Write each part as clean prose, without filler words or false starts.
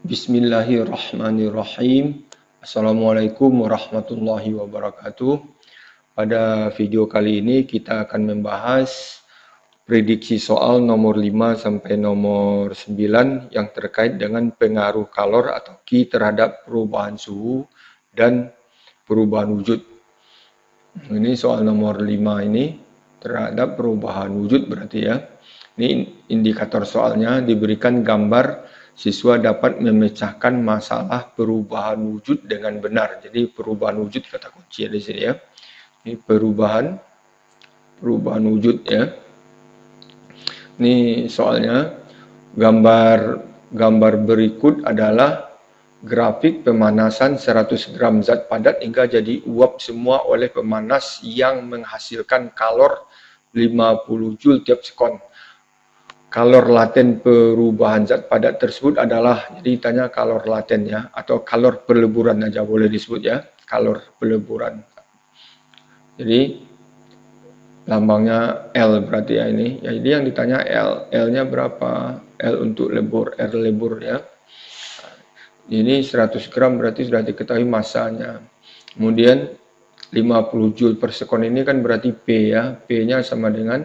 Bismillahirrahmanirrahim. Assalamualaikum warahmatullahi wabarakatuh. Pada video kali ini kita akan membahas prediksi soal nomor 5 sampai nomor 9 yang terkait dengan pengaruh kalor atau Ki terhadap perubahan suhu dan perubahan wujud. Ini soal nomor 5 ini terhadap perubahan wujud berarti ya. Ini indikator soalnya diberikan gambar siswa dapat memecahkan masalah perubahan wujud dengan benar. Jadi perubahan wujud kata kunci di sini ya. Ini perubahan wujud ya. Ini soalnya gambar berikut adalah grafik pemanasan 100 gram zat padat hingga jadi uap semua oleh pemanas yang menghasilkan kalor 50 Joule tiap sekon. Kalor laten perubahan zat padat tersebut adalah, jadi tanya kalor laten ya, atau kalor peleburan aja boleh disebut ya, kalor peleburan. Jadi lambangnya L berarti ya ini. Jadi yang ditanya L, L-nya berapa? L untuk lebur, R lebur ya. Ini 100 gram berarti sudah diketahui masanya. Kemudian 50 Joule per sekon ini kan berarti P ya, P-nya sama dengan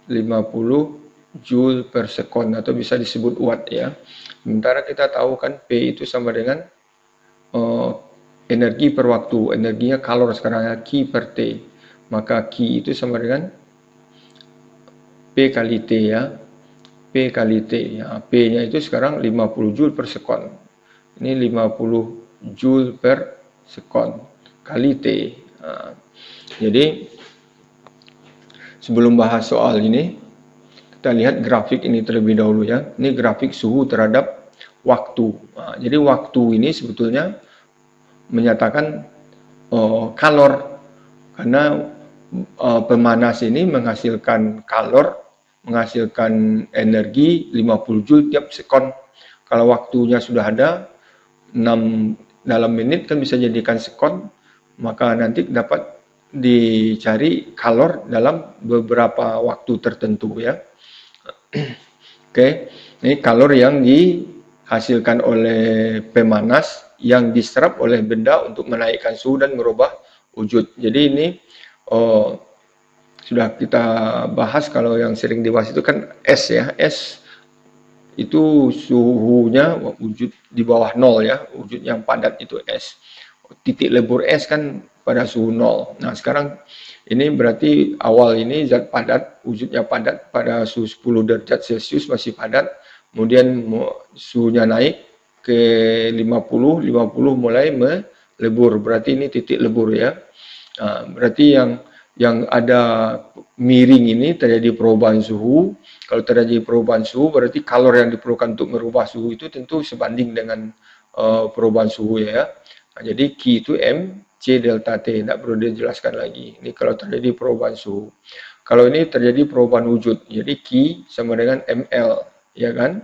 50 Joule per sekon atau bisa disebut watt ya. Sementara kita tahu kan P itu sama dengan energi per waktu, energinya kalor sekarang ya, Q per T. Maka Q itu sama dengan P kali T ya. P kali T ya. P-nya itu sekarang 50 Joule per sekon. Ini 50 Joule per sekon kali T. Nah, jadi sebelum bahas soal ini kita lihat grafik ini terlebih dahulu ya. Ini grafik suhu terhadap waktu. Nah, jadi waktu ini sebetulnya menyatakan kalor. Karena pemanas ini menghasilkan kalor, menghasilkan energi 50 Joule tiap sekon. Kalau waktunya sudah ada 6 dalam menit kan bisa jadikan sekon, maka nanti dapat dicari kalor dalam beberapa waktu tertentu ya. Oke, ini kalor yang dihasilkan oleh pemanas yang diserap oleh benda untuk menaikkan suhu dan merubah wujud. Jadi ini sudah kita bahas kalau yang sering dibahas itu kan S ya. S itu suhunya wujud di bawah 0 ya, wujud yang padat itu S. Titik lebur S kan pada suhu 0. Nah, sekarang ini berarti awal ini zat padat, wujudnya padat pada suhu 10 derajat Celcius masih padat. Kemudian suhunya naik ke 50 mulai melebur. Berarti ini titik lebur ya. Nah, berarti yang ada miring ini terjadi perubahan suhu. Kalau terjadi perubahan suhu berarti kalor yang diperlukan untuk merubah suhu itu tentu sebanding dengan perubahan suhu ya. Nah, jadi Q itu M C delta T, tidak perlu dijelaskan lagi. Ini kalau terjadi perubahan suhu. Kalau ini terjadi perubahan wujud, jadi Q sama dengan ML, ya kan?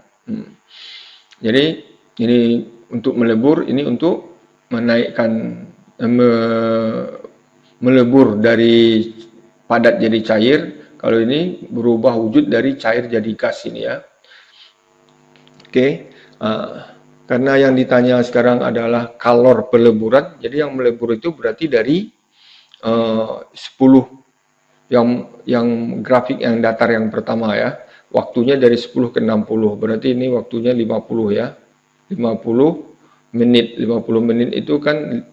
Jadi ini untuk melebur, ini untuk menaikkan, melebur dari padat jadi cair. Kalau ini berubah wujud dari cair jadi gas ini ya. Oke. Karena yang ditanya sekarang adalah kalor peleburan, jadi yang melebur itu berarti dari 10 yang grafik yang datar yang pertama ya, waktunya dari 10 ke 60, berarti ini waktunya 50 ya, 50 menit, 50 menit itu kan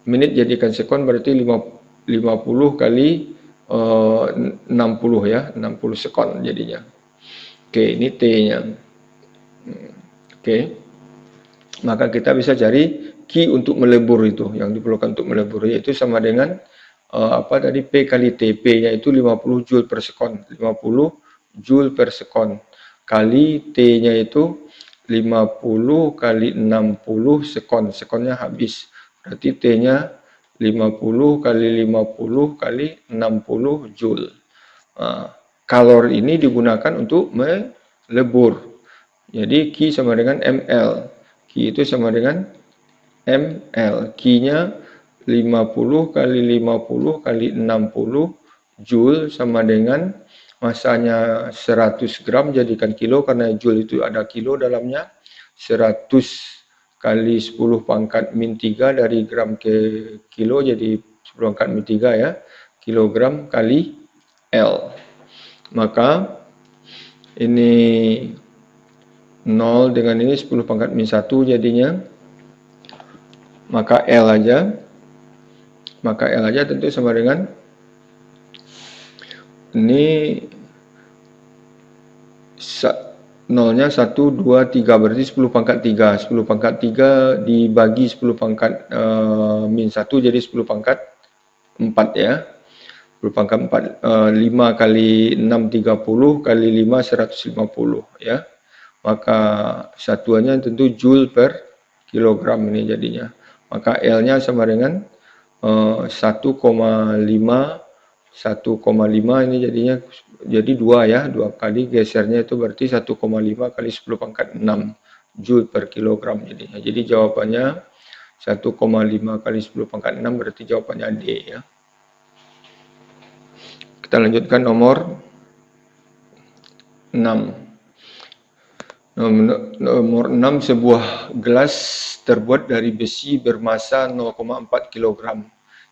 menit jadikan sekon berarti 50 kali 60 ya, 60 sekon jadinya. Oke, ini T-nya. Oke. Maka kita bisa cari Q untuk melebur itu, yang diperlukan untuk melebur, yaitu sama dengan P kali T. P-nya itu 50 Joule per sekon, 50 Joule per sekon, kali T-nya itu 50 kali 60 sekon, sekonnya habis, berarti T-nya 50 kali 50 kali 60 Joule. Kalor ini digunakan untuk melebur, jadi Q sama dengan ML. Q itu sama dengan ML. Q-nya 50 kali 50 kali 60 Joule sama dengan masanya 100 gram jadikan kilo karena Joule itu ada kilo dalamnya. 100 kali 10 pangkat min 3 dari gram ke kilo jadi 10 pangkat min 3 ya, kilogram kali L. Maka ini 0 dengan ini 10 pangkat min 1 jadinya, maka L aja tentu sama dengan ini nolnya 1, 2, 3 berarti 10 pangkat 3. 10 pangkat 3 dibagi 10 pangkat min 1 jadi 10 pangkat 4 ya. 10 pangkat 4, 5 kali 6 30 kali 5 150 ya. Maka satuannya tentu joule per kilogram ini jadinya. Maka L-nya sama dengan 1,5 ini jadinya jadi 2 ya, 2 kali gesernya itu berarti 1,5 kali 10 pangkat 6 joule per kilogram jadinya. Jadi jawabannya 1,5 kali 10 pangkat 6 berarti jawabannya D ya. Kita lanjutkan nomor 6. Nomor 6, sebuah gelas terbuat dari besi bermassa 0,4 kg.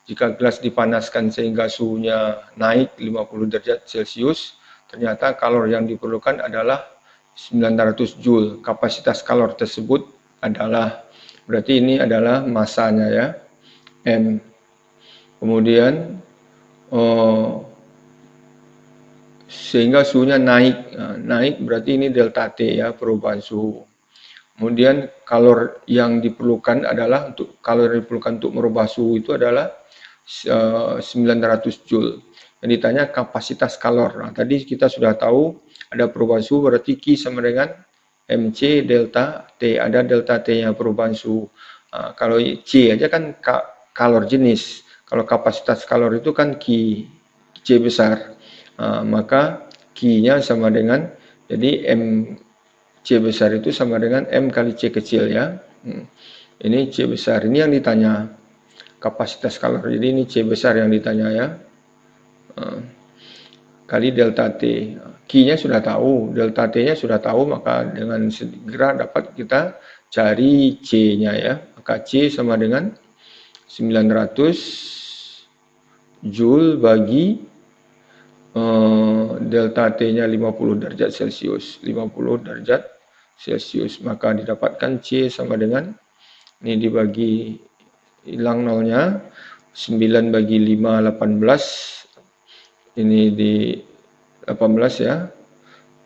Jika gelas dipanaskan sehingga suhunya naik 50 derajat Celcius, ternyata kalor yang diperlukan adalah 900 Joule. Kapasitas kalor tersebut adalah, berarti ini adalah masanya ya, M. Kemudian sehingga suhunya naik berarti ini delta T ya, perubahan suhu. Kemudian kalor yang diperlukan untuk merubah suhu itu adalah 900 Joule. Yang ditanya kapasitas kalor. Nah, tadi kita sudah tahu ada perubahan suhu berarti Q sama dengan MC delta T. Ada delta T-nya perubahan suhu. Nah, kalau C aja kan kalor jenis. Kalau kapasitas kalor itu kan Q, C besar. Maka Q-nya sama dengan, jadi M C besar itu sama dengan M kali C kecil ya. Ini C besar, ini yang ditanya kapasitas kalor. Jadi ini C besar yang ditanya ya. Kali delta T. Q-nya sudah tahu, delta T-nya sudah tahu, maka dengan segera dapat kita cari C-nya ya. Maka C sama dengan 900 Joule bagi delta T-nya 50 derajat Celcius. 50 derajat Celcius. Maka didapatkan C sama dengan, ini dibagi hilang nolnya, 9 bagi 5 18, ini di 18 ya,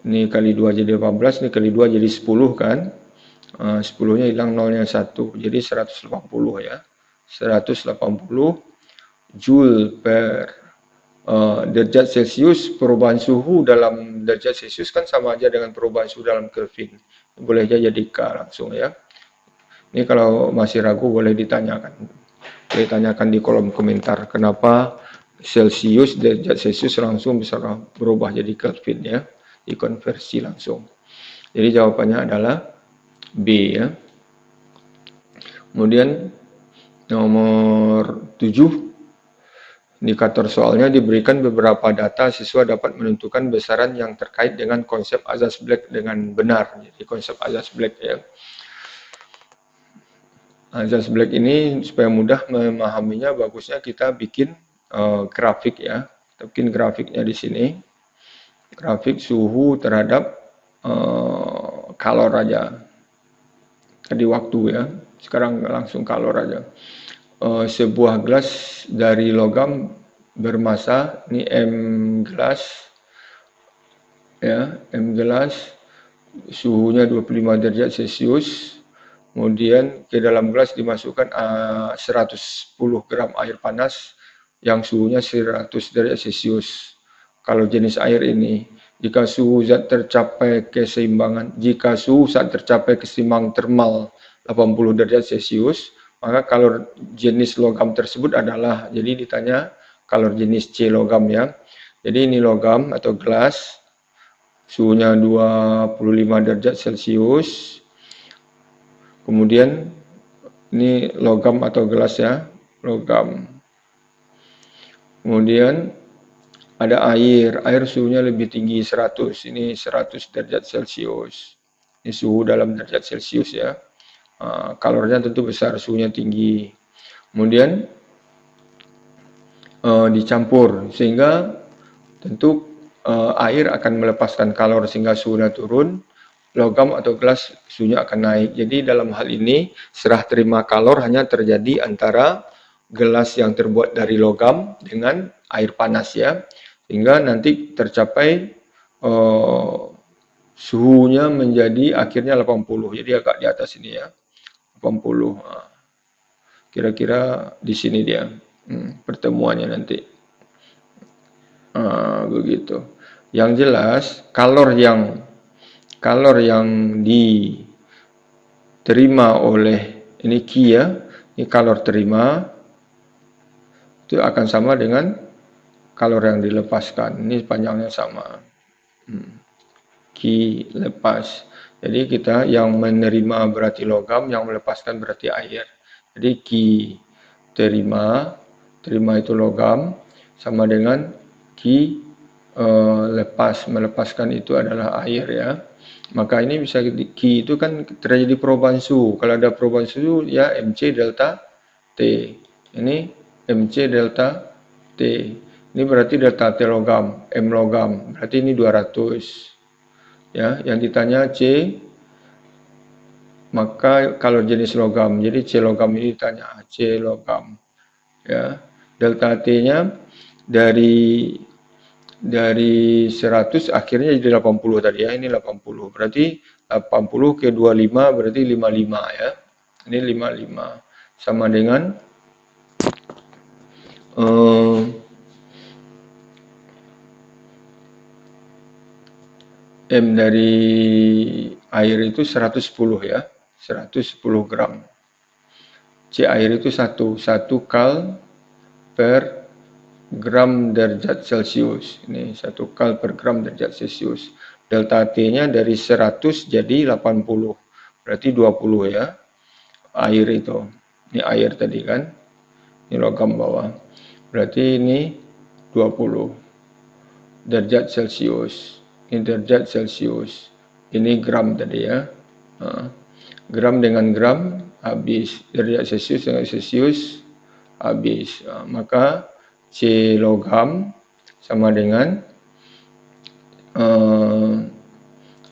ini kali 2 jadi 18, ini kali 2 jadi 10 kan, 10 nya hilang nolnya 1, jadi 180 ya, 180 Joule per derajat Celcius. Perubahan suhu dalam derajat Celcius kan sama aja dengan perubahan suhu dalam Kelvin, boleh aja jadi K langsung ya. Ini kalau masih ragu boleh ditanyakan di kolom komentar kenapa Celsius, derajat Celsius langsung bisa berubah jadi Kelvin ya, dikonversi langsung. Jadi jawabannya adalah B ya. Kemudian nomor 7, indikator soalnya diberikan beberapa data, siswa dapat menentukan besaran yang terkait dengan konsep azas Black dengan benar. Jadi konsep azas Black ya. Azas Black ini supaya mudah memahaminya, bagusnya kita bikin grafik ya. Kita bikin grafiknya di sini. Grafik suhu terhadap kalor aja. Tadi waktu ya. Sekarang langsung kalor aja. Sebuah gelas dari logam bermassa, ini M gelas ya, M gelas, suhunya 25 derajat Celcius. Kemudian ke dalam gelas dimasukkan 110 gram air panas yang suhunya 100 derajat Celcius. Kalau jenis air ini, jika suhu zat tercapai keseimbangan, jika suhu zat tercapai keseimbangan termal 80 derajat Celcius, maka kalor jenis logam tersebut adalah, jadi ditanya kalor jenis C logam ya. Jadi ini logam atau gelas, suhunya 25 derajat Celcius. Kemudian ini logam atau gelas ya, logam. Kemudian ada air suhunya lebih tinggi 100, ini 100 derajat Celcius. Ini suhu dalam derajat Celcius ya. kalornya tentu besar, suhunya tinggi. Kemudian dicampur sehingga tentu air akan melepaskan kalor sehingga suhunya turun, logam atau gelas suhunya akan naik. Jadi dalam hal ini serah terima kalor hanya terjadi antara gelas yang terbuat dari logam dengan air panas ya, sehingga nanti tercapai suhunya menjadi akhirnya 80. Jadi agak di atas ini ya, 80. Kira-kira di sini dia pertemuannya nanti. Begitu. Yang jelas kalor yang diterima oleh ini Q ya, ini kalor terima itu akan sama dengan kalor yang dilepaskan. Ini panjangnya sama. Q lepas. Jadi kita yang menerima berarti logam, yang melepaskan berarti air. Jadi Q terima itu logam, sama dengan Q melepaskan itu adalah air ya. Maka ini bisa Q itu kan terjadi perubahan suhu. Kalau ada perubahan suhu ya MC delta T. Ini MC delta T. Ini berarti delta T logam, M logam. Berarti ini 200. Ya, yang ditanya C, maka kalau jenis logam, jadi C logam ini ditanya C logam. Ya, delta T-nya dari 100 akhirnya jadi 80 tadi ya, ini 80. Berarti 80 ke 25 berarti 55 ya. Ini 55 sama dengan M dari air itu 110 ya, 110 gram. C air itu 1 kal per gram derajat Celcius. Ini 1 kal per gram derajat Celcius. Delta T-nya dari 100 jadi 80. Berarti 20 ya. Air itu. Ini air tadi kan. Ini logam bawah. Berarti ini 20 derajat Celcius. Ini derajat Celcius. Ini gram tadi ya. Gram dengan gram habis. Derajat Celcius dengan Celcius habis. Maka C logam sama dengan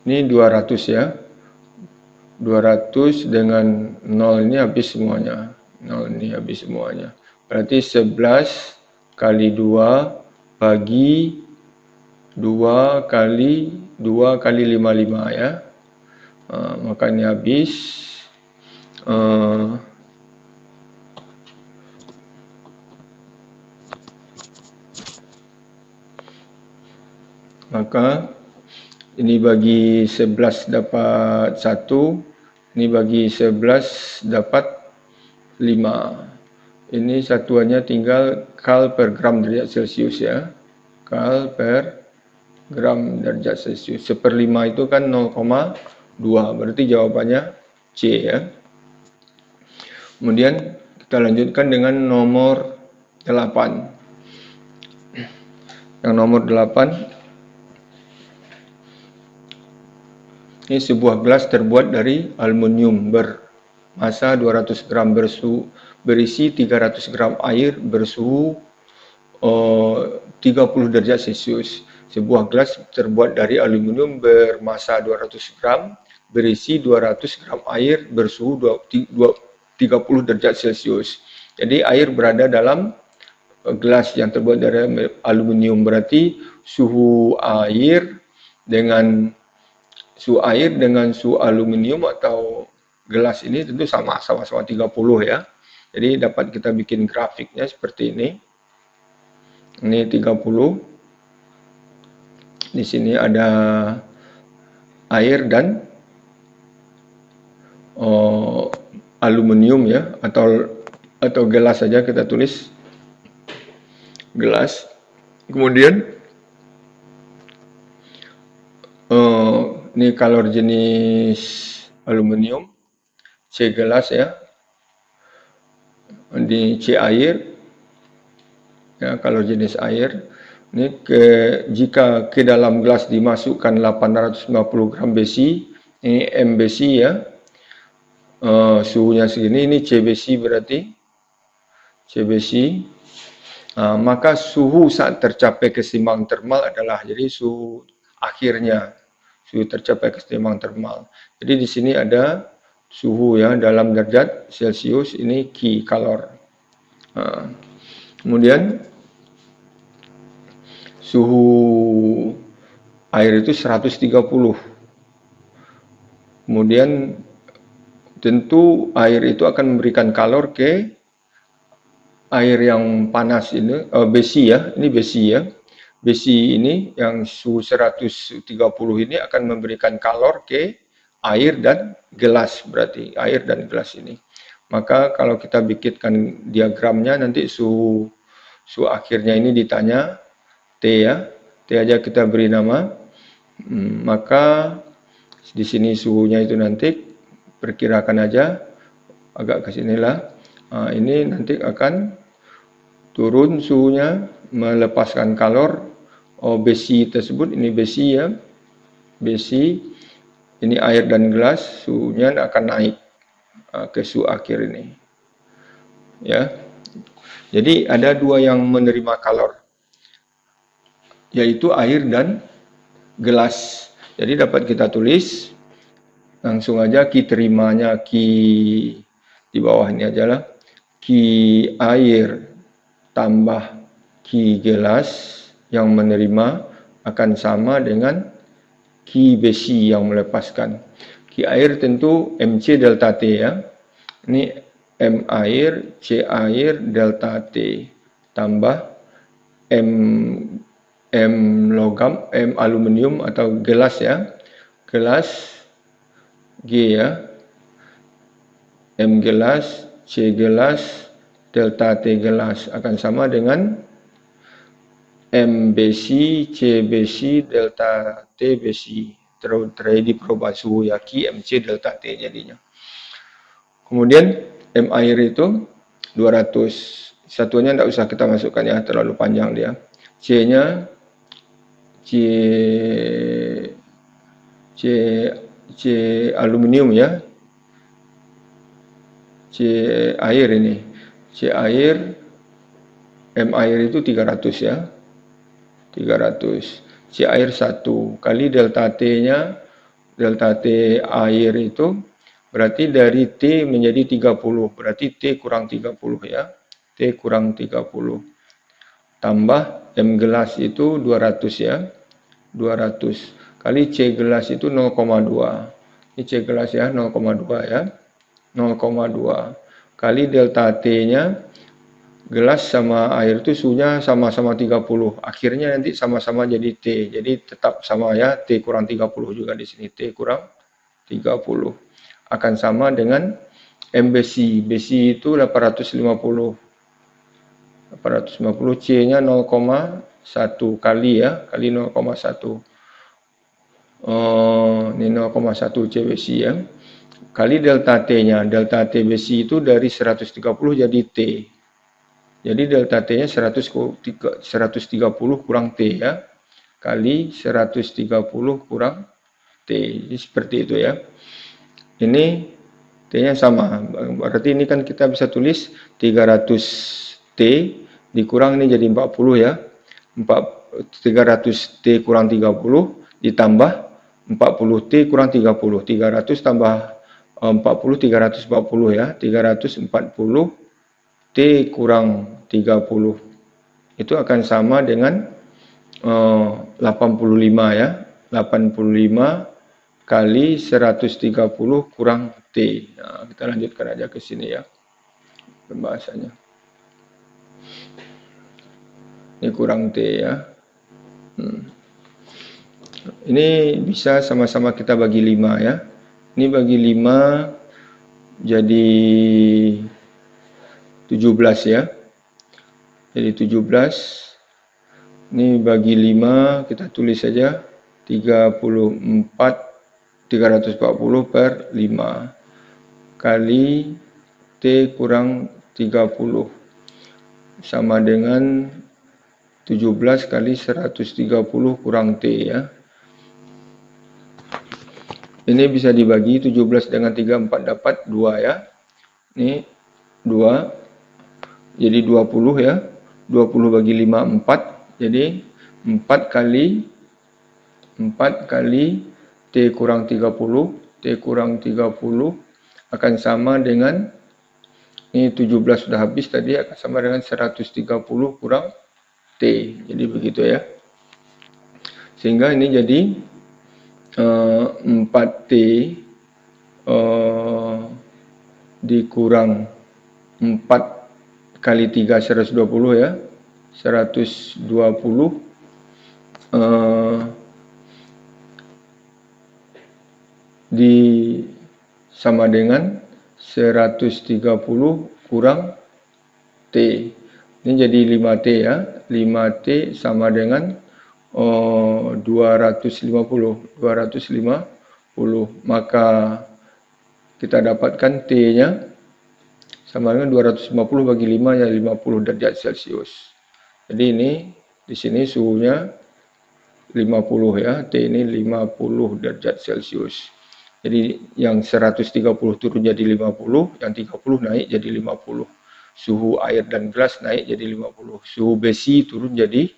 ini 200 ya. 200 dengan 0 ini habis semuanya. 0 ini habis semuanya. Berarti 11 kali 2 bagi 2 kali 55 ya. Maka ini habis maka ini bagi 11 dapat 1, ini bagi 11 dapat 5. Ini satuannya tinggal kal per gram derajat Celcius ya. Kal per gram derajat Celcius. 1/5 itu kan 0,2. Berarti jawabannya C ya. Kemudian kita lanjutkan dengan nomor 8. Yang nomor 8, ini sebuah gelas terbuat dari aluminium bermasa 200 gram berisi 300 gram air bersuhu 30 derajat Celcius. Sebuah gelas terbuat dari aluminium bermasa 200 gram berisi 200 gram air bersuhu 30 derajat Celcius. Jadi air berada dalam gelas yang terbuat dari aluminium, berarti suhu air dengan suhu aluminium atau gelas ini tentu sama-sama 30 ya. Jadi dapat kita bikin grafiknya seperti ini. Ini 30. Di sini ada air dan aluminium ya, atau gelas saja kita tulis gelas. Kemudian ini kalor jenis aluminium, C gelas ya, di C air ya, kalor jenis air. Ini jika ke dalam gelas dimasukkan 850 gram besi, ini M besi ya, suhunya segini, ini CBC berarti CBC. Maka suhu saat tercapai keseimbangan termal adalah, jadi suhu akhirnya, suhu tercapai keseimbangan termal. Jadi di sini ada suhu ya dalam derajat Celcius, ini K kalor. Kemudian suhu air itu 130. Kemudian tentu air itu akan memberikan kalor ke air yang panas ini, besi ya, ini besi ya. Besi ini yang suhu 130 ini akan memberikan kalor ke air dan gelas, berarti air dan gelas ini. Maka kalau kita bikinkan diagramnya nanti suhu akhirnya ini ditanya T ya. T aja kita beri nama. Maka di sini suhunya itu nanti perkirakan aja agak ke sinilah. Ini nanti akan turun suhunya, melepaskan kalor. Besi tersebut, ini besi ya, besi, ini air dan gelas, suhunya akan naik ke suhu akhir ini ya. Jadi ada dua yang menerima kalor, yaitu air dan gelas. Jadi dapat kita tulis langsung aja Ki terimanya, Ki di bawah ini aja lah, Ki air tambah Ki gelas yang menerima akan sama dengan Ki besi yang melepaskan. Ki air tentu MC delta T ya. Ini M air, C air, delta T tambah M logam, M aluminium atau gelas ya. Gelas G ya. M gelas, C gelas, delta T gelas akan sama dengan M besi, C besi, delta T besi. Terjadi perubahan suhu ya, Ki MC delta T jadinya. Kemudian M air itu 200. Satuannya tidak usah kita masukkan ya, terlalu panjang dia. C-nya C aluminium ya. C air ini. C air, M air itu 300 ya. 300. C air 1 kali delta T-nya, delta T air itu berarti dari T menjadi 30. Berarti T kurang 30 ya. T kurang 30. Tambah M gelas itu 200 ya. 200 kali C gelas itu 0,2. Ini C gelas ya, 0,2 ya. 0,2 kali delta T-nya, gelas sama air itu suhunya sama-sama 30. Akhirnya nanti sama-sama jadi T. Jadi tetap sama ya, T kurang 30 juga di sini. T kurang 30 akan sama dengan M besi. Besi itu 850. 850 C-nya 0,1 kali ya, kali 0,1. Ini 0,1 C besi ya. Kali delta T-nya. Delta T besi itu dari 130 jadi T. Jadi delta T-nya 130 kurang T ya. Kali 130 kurang T. Jadi seperti itu ya. Ini T-nya sama. Berarti ini kan kita bisa tulis 300 T dikurang ini jadi 40 ya. 300 T kurang 30 ditambah 40 T kurang 30. 300 tambah 40, 340 ya. 340 T kurang 30 itu akan sama dengan 85 ya. 85 kali 130 kurang T. Nah, kita lanjutkan aja ke sini ya pembahasannya. Ini kurang T ya. Ini bisa sama-sama kita bagi 5 ya. Ini bagi 5 jadi 17 ya. Jadi 17. Ini bagi 5 kita tulis saja 340 per 5 kali T kurang 30 sama dengan 17 kali 130 kurang T ya. Ini bisa dibagi 17 dengan 34 dapat 2 ya. Ini 2. Jadi 20 ya. 20 bagi 5 4. Jadi 4 kali T kurang 30. T kurang 30 akan sama dengan, ini 17 sudah habis tadi, akan sama dengan 130 kurang T. Jadi begitu ya. Sehingga ini jadi 4T dikurang 4 kali 3 120 ya. 120 sama dengan 130 kurang T. Ini jadi 5T ya. 5T sama dengan 250. Maka kita dapatkan T-nya sama dengan 250 bagi 5 ya 50 derajat Celcius. Jadi ini di sini suhunya 50 ya. T ini 50 derajat Celcius. Jadi yang 130 turun jadi 50, yang 30 naik jadi 50. Suhu air dan gelas naik jadi 50. Suhu besi turun jadi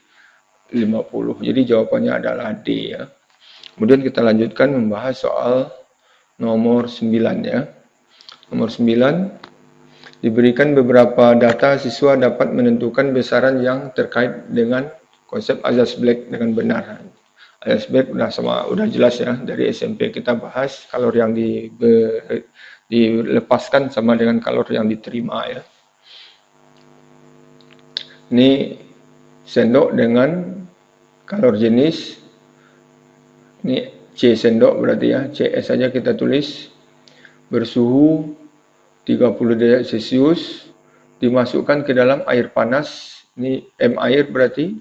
50. Jadi jawabannya adalah D ya. Kemudian kita lanjutkan membahas soal nomor 9 ya. Nomor 9, diberikan beberapa data, siswa dapat menentukan besaran yang terkait dengan konsep azas Black dengan benar. Azas Black udah jelas ya, dari SMP kita bahas kalori yang dilepaskan sama dengan kalori yang diterima ya. Ini sendok dengan kalor jenis, ini C sendok berarti ya, CS saja kita tulis, bersuhu 30 derajat Celcius, dimasukkan ke dalam air panas, ini M air berarti,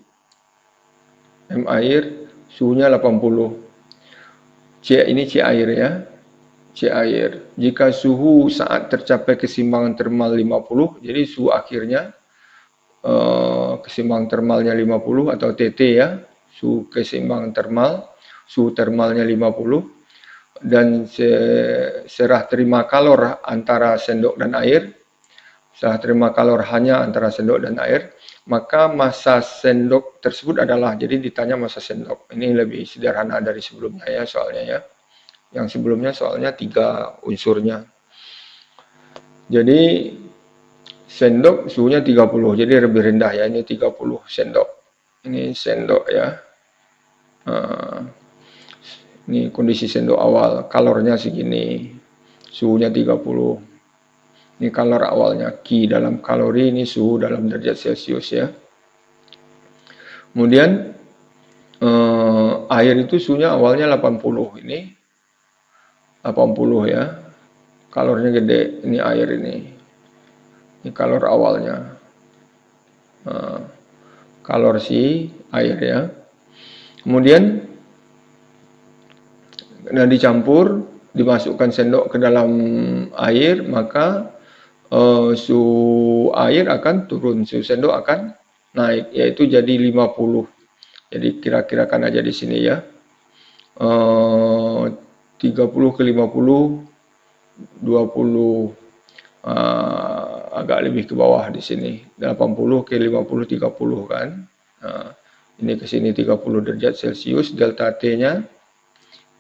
M air, suhunya 80. C ini C air ya, C air. Jika suhu saat tercapai keseimbangan termal 50, jadi suhu akhirnya keseimbangan termalnya 50 atau TT ya, suhu keseimbangan termal, suhu termalnya 50, dan serah terima kalor antara sendok dan air, serah terima kalor hanya antara sendok dan air, maka massa sendok tersebut adalah, jadi ditanya massa sendok. Ini lebih sederhana dari sebelumnya ya soalnya ya. Yang sebelumnya soalnya 3 unsurnya. Jadi sendok suhunya 30, jadi lebih rendah ya, ini 30 sendok. Ini sendok ya. Ini kondisi sendok awal, kalornya segini, suhunya 30. Ini kalor awalnya, Q dalam kalori, ini suhu dalam derajat Celcius ya. Kemudian air itu suhunya awalnya 80, ini 80 ya. Kalornya gede, ini air ini. Ini kalor awalnya. Kalor si air ya. Kemudian dicampur, dimasukkan sendok ke dalam air, maka suhu air akan turun, suhu sendok akan naik, yaitu jadi 50. Jadi kira-kirakan aja di sini ya. 30 ke 50, 20, agak lebih ke bawah di sini. 80 ke 50, 30 kan. Ini ke sini 30 derajat Celcius, delta T-nya.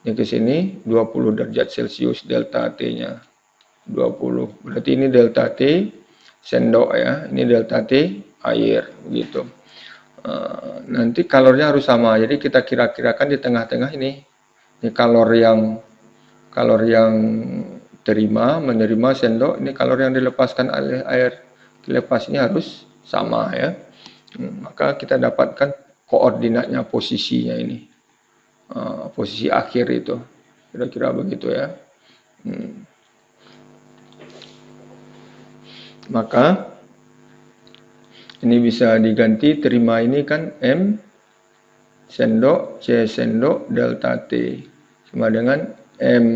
Ini ke sini 20 derajat Celcius, delta T-nya. 20. Berarti ini delta T sendok ya, ini delta T air gitu. Nanti kalornya harus sama, jadi kita kira-kirakan di tengah-tengah ini. Ini kalor yang menerima sendok, ini kalor yang dilepaskan oleh air, dilepas ini harus sama ya. Maka kita dapatkan koordinatnya, posisinya ini, posisi akhir itu, kira-kira begitu ya. Maka ini bisa diganti, terima ini kan M sendok, C sendok, delta T sama dengan M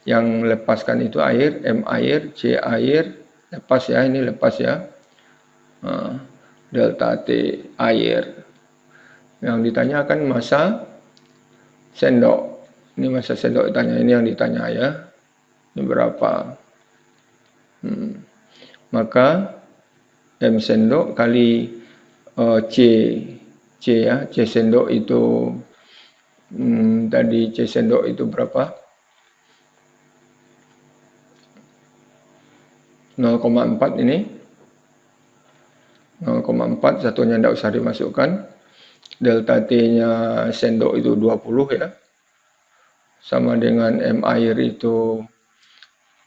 yang lepaskan itu air, M air, C air, lepas ya, ini lepas ya, delta T air. Yang ditanyakan massa sendok, Ini masa sendok ditanya, ini yang ditanya ya. Ini berapa? Maka M sendok kali C ya, C sendok itu tadi C sendok itu berapa? 0,4 ini. 0,4, satunya tidak usah dimasukkan. Delta T-nya sendok itu 20 ya. Sama dengan M air itu,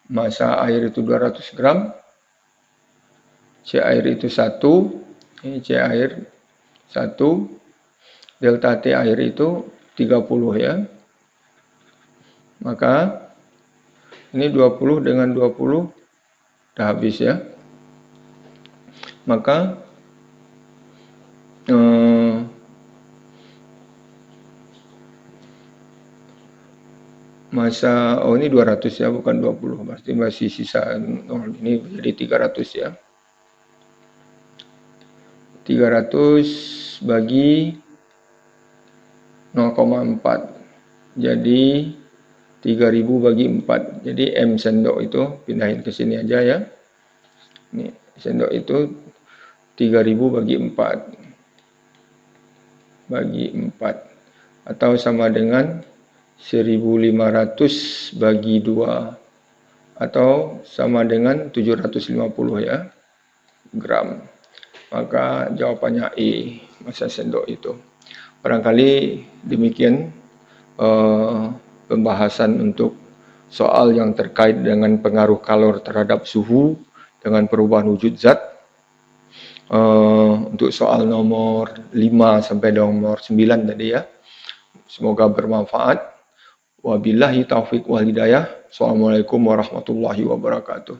massa air itu 200 gram. C air itu 1. Ini C air 1. Delta T air itu 30 ya. Maka ini 20 dengan 20 udah habis ya. Maka masa ini 200 ya, bukan 20. Berarti masih sisa 0, ini jadi 300 ya. 300 bagi 0,4. Jadi 3000 bagi 4. Jadi M sendok itu pindahin ke sini aja ya. Ini sendok itu 3000 bagi 4. Bagi 4. Atau sama dengan 1500 bagi 2. Atau sama dengan 750 ya gram. Maka jawabannya E, massa sendok itu. Barangkali demikian pembahasan untuk soal yang terkait dengan pengaruh kalor terhadap suhu dengan perubahan wujud zat. Untuk soal nomor 5 sampai nomor 9 tadi ya. Semoga bermanfaat. Wabillahi taufiq wal hidayah. Assalamualaikum warahmatullahi wabarakatuh.